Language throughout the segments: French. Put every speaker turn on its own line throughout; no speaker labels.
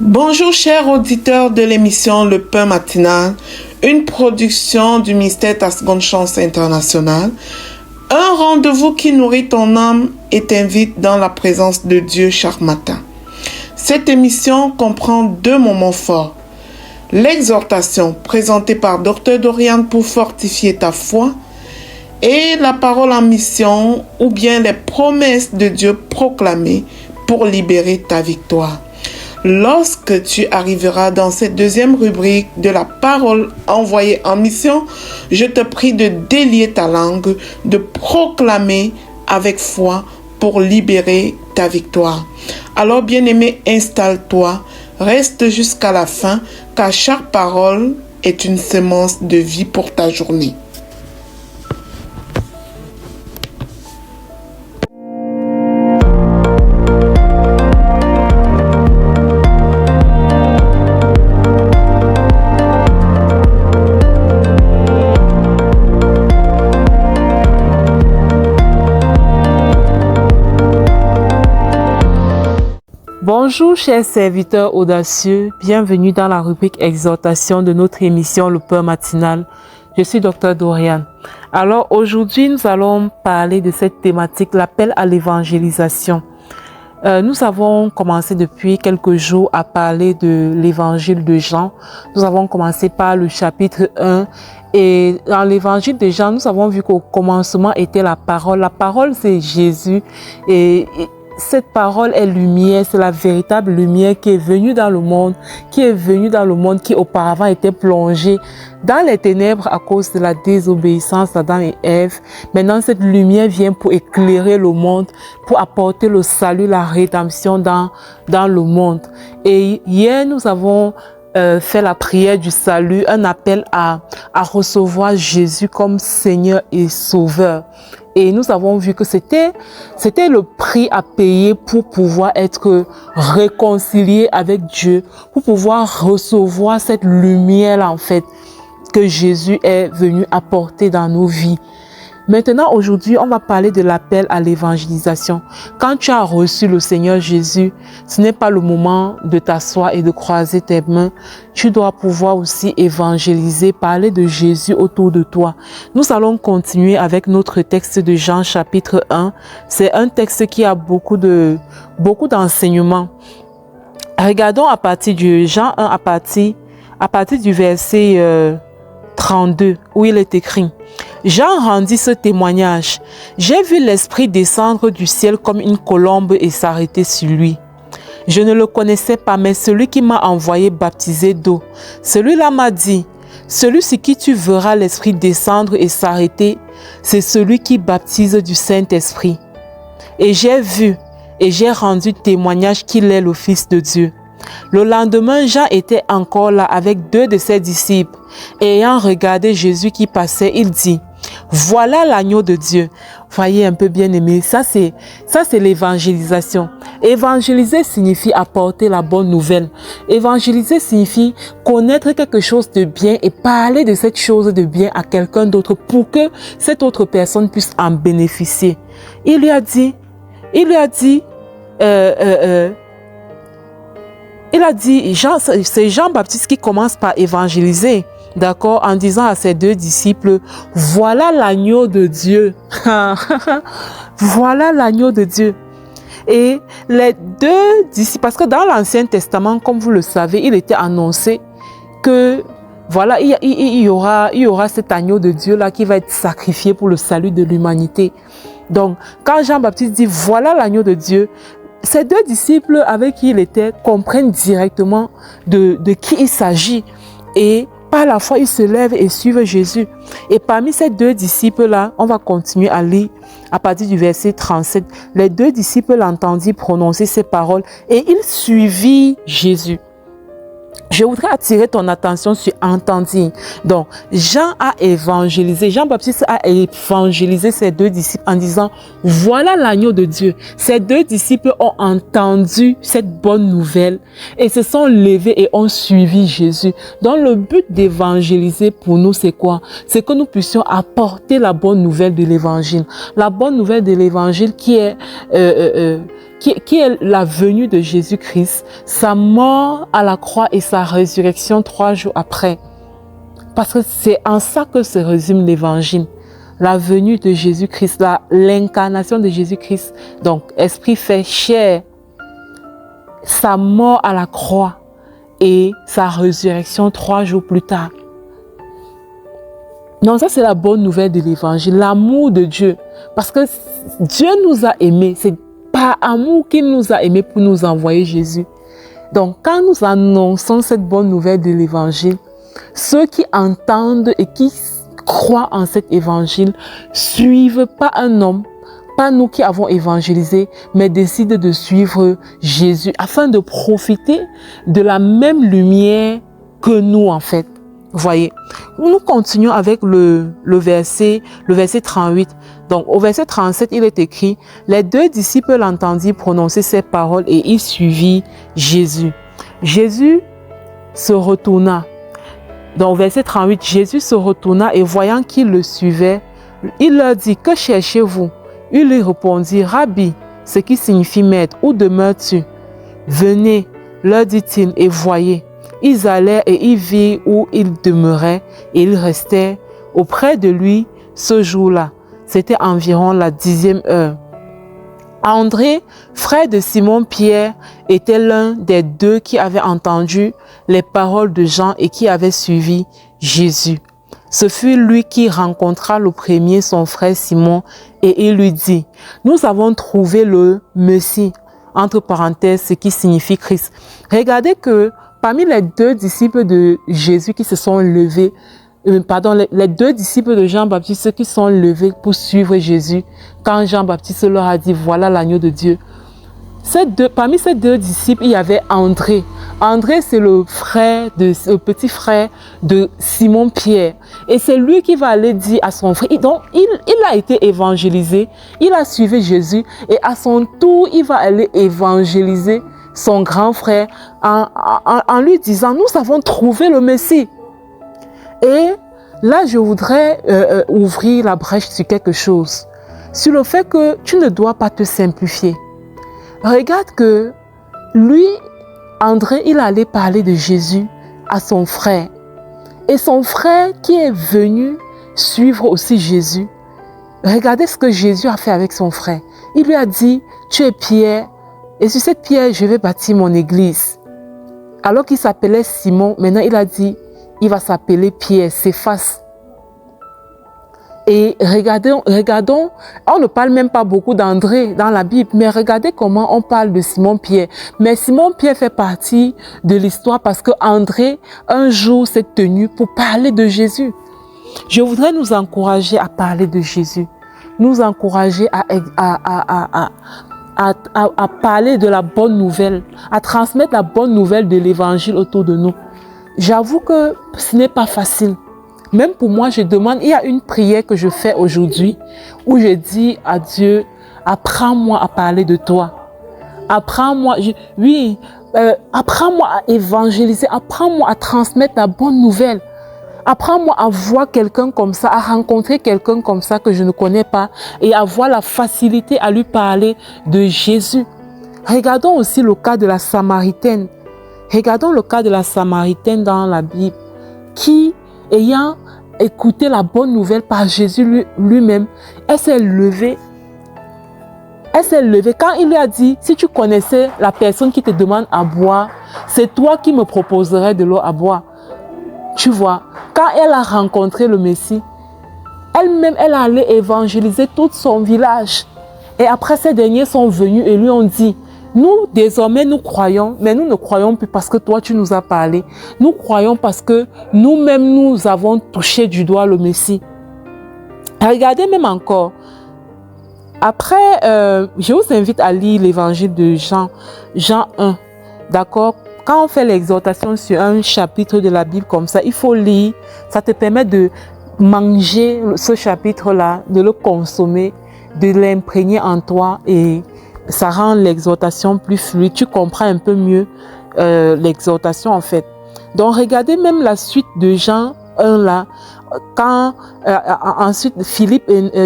Bonjour chers auditeurs de l'émission Le Pain Matinal, une production du ministère Ta Seconde Chance International, un rendez-vous qui nourrit ton âme et t'invite dans la présence de Dieu chaque matin. Cette émission comprend deux moments forts. L'exhortation présentée par Dr Dorian pour fortifier ta foi et la parole en mission ou bien les promesses de Dieu proclamées pour libérer ta victoire. Lorsque tu arriveras dans cette deuxième rubrique de la parole envoyée en mission, je te prie de délier ta langue, de proclamer avec foi pour libérer ta victoire. Alors bien-aimé, installe-toi, reste jusqu'à la fin, car chaque parole est une semence de vie pour ta journée.
Bonjour chers serviteurs audacieux, bienvenue dans la rubrique exhortation de notre émission Le Pain Matinal. Je suis Dr Dorian. Alors aujourd'hui nous allons parler de cette thématique, l'appel à l'évangélisation. Nous avons commencé depuis quelques jours à parler de l'évangile de Jean. Nous avons commencé par le chapitre 1 et dans l'évangile de Jean, nous avons vu qu'au commencement était la parole. La parole c'est Jésus et cette parole est lumière, c'est la véritable lumière qui est venue dans le monde, qui auparavant était plongé dans les ténèbres à cause de la désobéissance d'Adam et Ève. Maintenant, cette lumière vient pour éclairer le monde, pour apporter le salut, la rédemption dans le monde. Et hier, nous avons fait la prière du salut, un appel à recevoir Jésus comme Seigneur et Sauveur. Et nous avons vu que c'était le prix à payer pour pouvoir être réconcilié avec Dieu, pour pouvoir recevoir cette lumière-là en fait que Jésus est venu apporter dans nos vies. Maintenant, aujourd'hui, on va parler de l'appel à l'évangélisation. Quand tu as reçu le Seigneur Jésus, ce n'est pas le moment de t'asseoir et de croiser tes mains. Tu dois pouvoir aussi évangéliser, parler de Jésus autour de toi. Nous allons continuer avec notre texte de Jean chapitre 1. C'est un texte qui a beaucoup d'enseignements. Regardons à partir de Jean 1, à partir du verset 32, où il est écrit: Jean rendit ce témoignage. J'ai vu l'Esprit descendre du ciel comme une colombe et s'arrêter sur lui. Je ne le connaissais pas, mais celui qui m'a envoyé baptiser d'eau, celui-là m'a dit: celui sur qui tu verras l'Esprit descendre et s'arrêter, c'est celui qui baptise du Saint-Esprit. Et j'ai vu et j'ai rendu témoignage qu'il est le Fils de Dieu. Le lendemain, Jean était encore là avec deux de ses disciples. Et ayant regardé Jésus qui passait, il dit: voilà l'agneau de Dieu. Voyez un peu bien aimé, ça c'est l'évangélisation. Évangéliser signifie apporter la bonne nouvelle. Évangéliser signifie connaître quelque chose de bien et parler de cette chose de bien à quelqu'un d'autre pour que cette autre personne puisse en bénéficier. Il lui a dit, c'est Jean-Baptiste qui commence par évangéliser, d'accord, en disant à ses deux disciples: voilà l'agneau de Dieu. Voilà l'agneau de Dieu. Et les deux disciples, parce que dans l'Ancien Testament, comme vous le savez, il était annoncé que voilà, il y aura cet agneau de Dieu là qui va être sacrifié pour le salut de l'humanité. Donc, quand Jean-Baptiste dit voilà l'agneau de Dieu, ces deux disciples avec qui il était comprennent directement de qui il s'agit. Et par la foi, ils se lèvent et suivent Jésus. Et parmi ces deux disciples-là, on va continuer à lire à partir du verset 37. Les deux disciples l'entendirent prononcer ces paroles et ils suivirent Jésus. Je voudrais attirer ton attention sur entendu. Donc, Jean a évangélisé, Jean-Baptiste a évangélisé ses deux disciples en disant: voilà l'agneau de Dieu. Ces deux disciples ont entendu cette bonne nouvelle et se sont levés et ont suivi Jésus. Donc, le but d'évangéliser pour nous, c'est quoi? C'est que nous puissions apporter la bonne nouvelle de l'évangile. La bonne nouvelle de l'évangile qui est qui est la venue de Jésus-Christ, sa mort à la croix et sa résurrection 3 jours après. Parce que c'est en ça que se résume l'évangile. La venue de Jésus-Christ, l'incarnation de Jésus-Christ, donc esprit fait chair, sa mort à la croix et sa résurrection 3 jours plus tard. Donc ça, c'est la bonne nouvelle de l'évangile, l'amour de Dieu. Parce que Dieu nous a aimés, c'est par amour qu'il nous a aimés pour nous envoyer Jésus. Donc quand nous annonçons cette bonne nouvelle de l'évangile, ceux qui entendent et qui croient en cet évangile suivent pas un homme, pas nous qui avons évangélisé, mais décident de suivre Jésus afin de profiter de la même lumière que nous en fait. Voyez, nous continuons avec le verset 38. Donc, au verset 37, il est écrit, « Les 2 disciples l'entendirent prononcer ces paroles et ils suivirent Jésus. » Jésus se retourna. Donc, verset 38, Jésus se retourna et voyant qu'ils le suivaient, il leur dit, « Que cherchez-vous » Ils lui répondirent, « Rabbi, ce qui signifie maître, où demeures-tu » ? « Venez, leur dit-il, et voyez. » Ils allèrent et ils virent où il demeurait et ils restèrent auprès de lui ce jour-là. C'était environ la 10e heure. André, frère de Simon-Pierre, était l'un des 2 qui avaient entendu les paroles de Jean et qui avait suivi Jésus. Ce fut lui qui rencontra le premier son frère Simon et il lui dit, « Nous avons trouvé le Messie, entre parenthèses, ce qui signifie Christ. » Regardez que parmi les 2 disciples de Jésus qui se sont levés, les 2 disciples de Jean-Baptiste qui sont levés pour suivre Jésus, quand Jean-Baptiste leur a dit, voilà l'agneau de Dieu. Parmi ces 2 disciples, il y avait André. André, c'est le petit frère de Simon-Pierre. Et c'est lui qui va aller dire à son frère. Donc, il a été évangélisé, il a suivi Jésus et à son tour, il va aller évangéliser son grand frère en lui disant, nous avons trouvé le Messie. Et là, je voudrais ouvrir la brèche sur quelque chose, sur le fait que tu ne dois pas te simplifier. Regarde que lui, André, il allait parler de Jésus à son frère. Et son frère qui est venu suivre aussi Jésus, regardez ce que Jésus a fait avec son frère. Il lui a dit, tu es Pierre, et sur cette pierre, je vais bâtir mon église. Alors qu'il s'appelait Simon, maintenant il a dit, il va s'appeler Pierre, Céphas. Et regardons, on ne parle même pas beaucoup d'André dans la Bible, mais regardez comment on parle de Simon-Pierre. Mais Simon-Pierre fait partie de l'histoire parce que André, un jour, s'est tenu pour parler de Jésus. Je voudrais nous encourager à parler de Jésus, nous encourager à parler de la bonne nouvelle, à transmettre la bonne nouvelle de l'évangile autour de nous. J'avoue que ce n'est pas facile. Même pour moi, je demande, il y a une prière que je fais aujourd'hui où je dis à Dieu, apprends-moi à parler de toi. Apprends-moi, apprends-moi à évangéliser, apprends-moi à transmettre la bonne nouvelle. Apprends-moi à voir quelqu'un comme ça, à rencontrer quelqu'un comme ça que je ne connais pas et à avoir la facilité à lui parler de Jésus. Regardons aussi le cas de la Samaritaine. Regardons le cas de la Samaritaine dans la Bible qui, ayant écouté la bonne nouvelle par Jésus lui-même, elle s'est levée. Quand il lui a dit, si tu connaissais la personne qui te demande à boire, c'est toi qui me proposerais de l'eau à boire. Tu vois, quand elle a rencontré le Messie, elle-même, elle allait évangéliser tout son village. Et après, ces derniers sont venus et lui ont dit, nous, désormais, nous croyons, mais nous ne croyons plus parce que toi, tu nous as parlé. Nous croyons parce que nous-mêmes, nous avons touché du doigt le Messie. Regardez même encore. Après, je vous invite à lire l'évangile de Jean 1, d'accord? Quand on fait l'exhortation sur un chapitre de la Bible comme ça, il faut lire. Ça te permet de manger ce chapitre-là, de le consommer, de l'imprégner en toi et ça rend l'exhortation plus fluide. Tu comprends un peu mieux l'exhortation en fait. Donc regardez même la suite de Jean 1 là. quand ensuite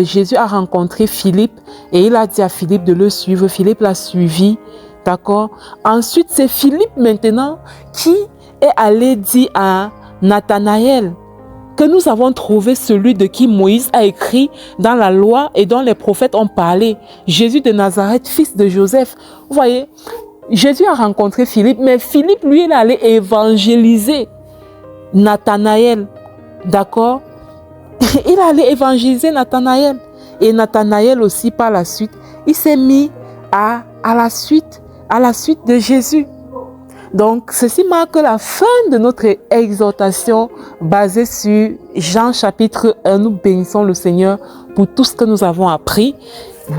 Jésus a rencontré Philippe et il a dit à Philippe de le suivre. Philippe l'a suivi, d'accord. Ensuite, c'est Philippe maintenant qui est allé dire à Nathanaël que nous avons trouvé celui de qui Moïse a écrit dans la loi et dont les prophètes ont parlé, Jésus de Nazareth, fils de Joseph. Vous voyez, Jésus a rencontré Philippe, mais Philippe, lui, il est allé évangéliser Nathanaël, d'accord? Il est allé évangéliser Nathanaël. Et Nathanaël aussi, par la suite, il s'est mis à la suite de Jésus. Donc, ceci marque la fin de notre exhortation basée sur Jean chapitre 1. Nous bénissons le Seigneur pour tout ce que nous avons appris.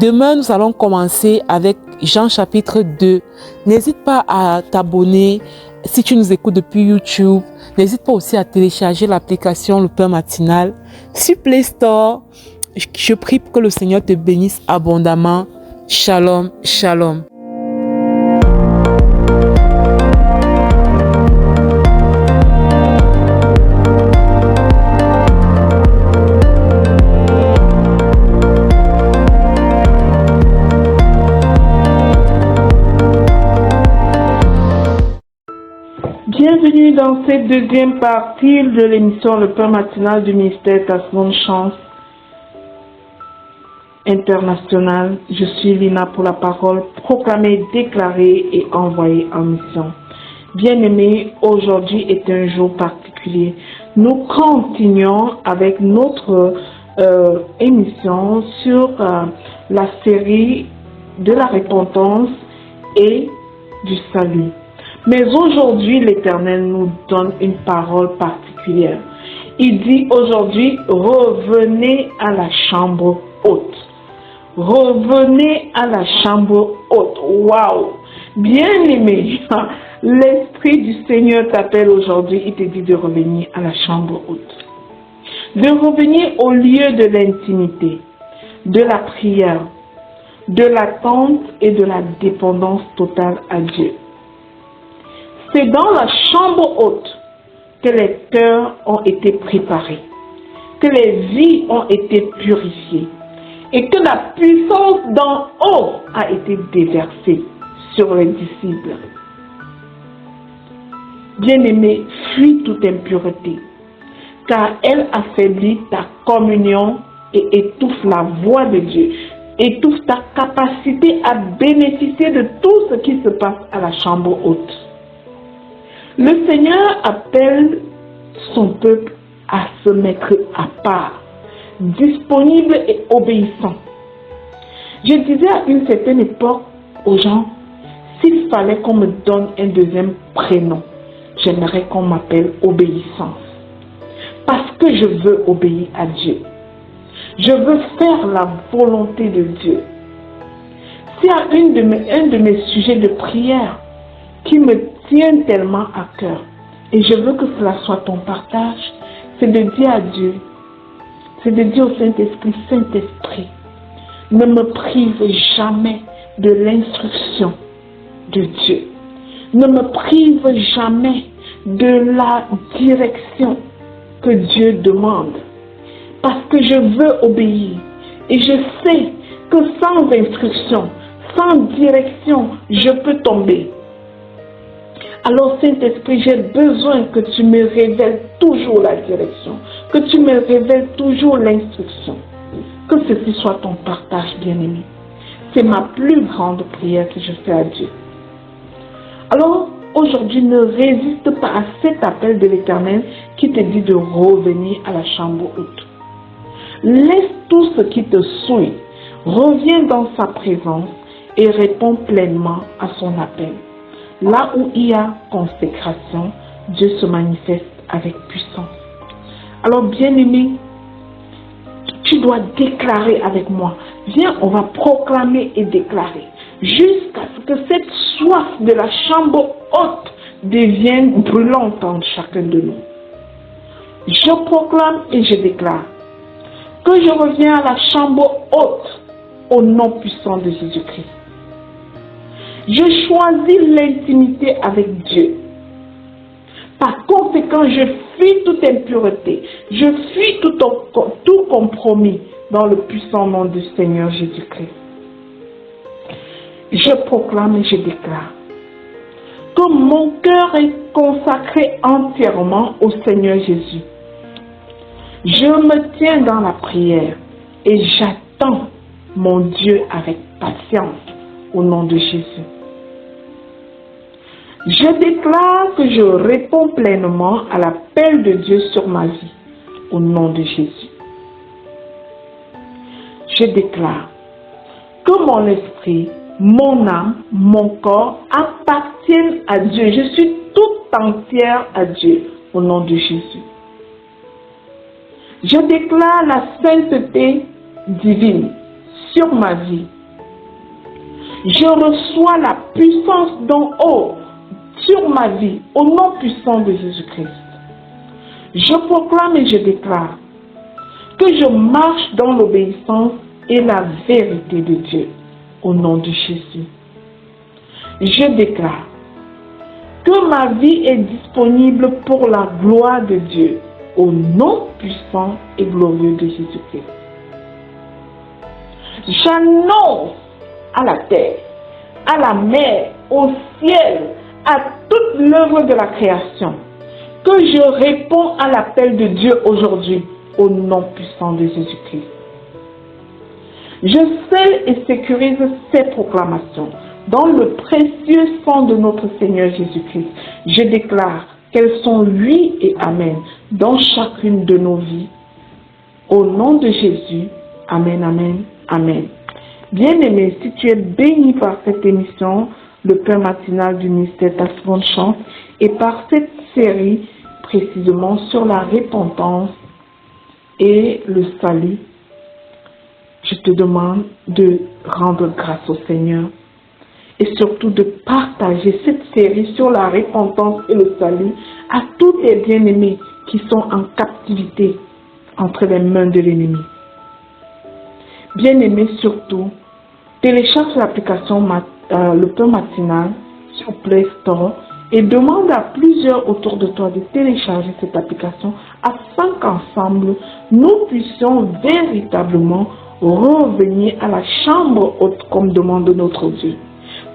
Demain, nous allons commencer avec Jean chapitre 2. N'hésite pas à t'abonner si tu nous écoutes depuis YouTube. N'hésite pas aussi à télécharger l'application Le Pain Matinal sur Play Store. Je prie que le Seigneur te bénisse abondamment. Shalom, shalom.
Bienvenue dans cette deuxième partie de l'émission Le Pain Matinal du ministère Ta Seconde Chance International. Je suis Lina pour la parole, proclamée, déclarée et envoyée en mission. Bien-aimés, aujourd'hui est un jour particulier. Nous continuons avec notre émission sur la série de la repentance et du salut. Mais aujourd'hui, l'Éternel nous donne une parole particulière. Il dit aujourd'hui, revenez à la chambre haute. Revenez à la chambre haute. Waouh! Bien-aimé, l'Esprit du Seigneur t'appelle aujourd'hui. Il te dit de revenir à la chambre haute. De revenir au lieu de l'intimité, de la prière, de l'attente et de la dépendance totale à Dieu. C'est dans la chambre haute que les cœurs ont été préparés, que les vies ont été purifiées et que la puissance d'en haut a été déversée sur les disciples. Bien-aimé, fuis toute impureté, car elle affaiblit ta communion et étouffe la voix de Dieu, étouffe ta capacité à bénéficier de tout ce qui se passe à la chambre haute. Le Seigneur appelle son peuple à se mettre à part, disponible et obéissant. Je disais à une certaine époque aux gens, s'il fallait qu'on me donne un deuxième prénom, j'aimerais qu'on m'appelle obéissance. Parce que je veux obéir à Dieu. Je veux faire la volonté de Dieu. S'il y a un de mes sujets de prière qui me tient tellement à cœur, et je veux que cela soit ton partage, c'est de dire à Dieu, c'est de dire au Saint-Esprit, Saint-Esprit, ne me prive jamais de l'instruction de Dieu. Ne me prive jamais de la direction que Dieu demande. Parce que je veux obéir. Et je sais que sans instruction, sans direction, je peux tomber. Alors Saint-Esprit, j'ai besoin que tu me révèles toujours la direction, que tu me révèles toujours l'instruction. Que ceci soit ton partage, bien-aimé. C'est ma plus grande prière que je fais à Dieu. Alors, aujourd'hui, ne résiste pas à cet appel de l'Éternel qui te dit de revenir à la chambre haute. Laisse tout ce qui te souille, reviens dans sa présence et réponds pleinement à son appel. Là où il y a consécration, Dieu se manifeste avec puissance. Alors, bien-aimé, tu dois déclarer avec moi. Viens, on va proclamer et déclarer. Jusqu'à ce que cette soif de la chambre haute devienne brûlante en chacun de nous. Je proclame et je déclare que je reviens à la chambre haute au nom puissant de Jésus-Christ. Je choisis l'intimité avec Dieu. Par contre, conséquent, je fuis toute impureté. Je fuis tout compromis dans le puissant nom du Seigneur Jésus-Christ. Je proclame et je déclare que mon cœur est consacré entièrement au Seigneur Jésus. Je me tiens dans la prière et j'attends mon Dieu avec patience au nom de Jésus. Je déclare que je réponds pleinement à l'appel de Dieu sur ma vie au nom de Jésus. Je déclare que mon esprit, mon âme, mon corps appartiennent à Dieu. Je suis toute entière à Dieu au nom de Jésus. Je déclare la sainteté divine sur ma vie. Je reçois la puissance d'en haut sur ma vie au nom puissant de Jésus-Christ. Je proclame et je déclare que je marche dans l'obéissance et la vérité de Dieu au nom de Jésus. Je déclare que ma vie est disponible pour la gloire de Dieu au nom puissant et glorieux de Jésus-Christ. J'annonce à la terre, à la mer, au ciel, à toute l'œuvre de la création, que je réponds à l'appel de Dieu aujourd'hui au nom puissant de Jésus-Christ. Je scelle et sécurise ces proclamations dans le précieux sang de notre Seigneur Jésus-Christ. Je déclare qu'elles sont oui et amen dans chacune de nos vies. Au nom de Jésus, amen, amen, amen. Bien-aimé, si tu es béni par cette émission, le pain matinal du ministère Ta Seconde Chance, et par cette série précisément sur la repentance et le salut, je te demande de rendre grâce au Seigneur et surtout de partager cette série sur la repentance et le salut à tous les bien-aimés qui sont en captivité entre les mains de l'ennemi. Bien-aimés, surtout, télécharge l'application Le Pain Matinal sur Play Store et demande à plusieurs autour de toi de télécharger cette application afin qu'ensemble, nous puissions véritablement revenir à la chambre haute comme demande notre Dieu.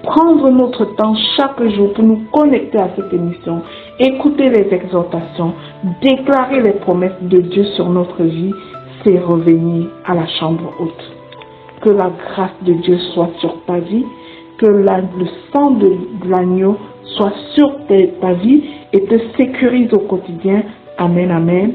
Prendre notre temps chaque jour pour nous connecter à cette émission, écouter les exhortations, déclarer les promesses de Dieu sur notre vie, c'est revenir à la chambre haute. Que la grâce de Dieu soit sur ta vie, que le sang de l'agneau soit sur ta vie et te sécurise au quotidien. Amen, amen.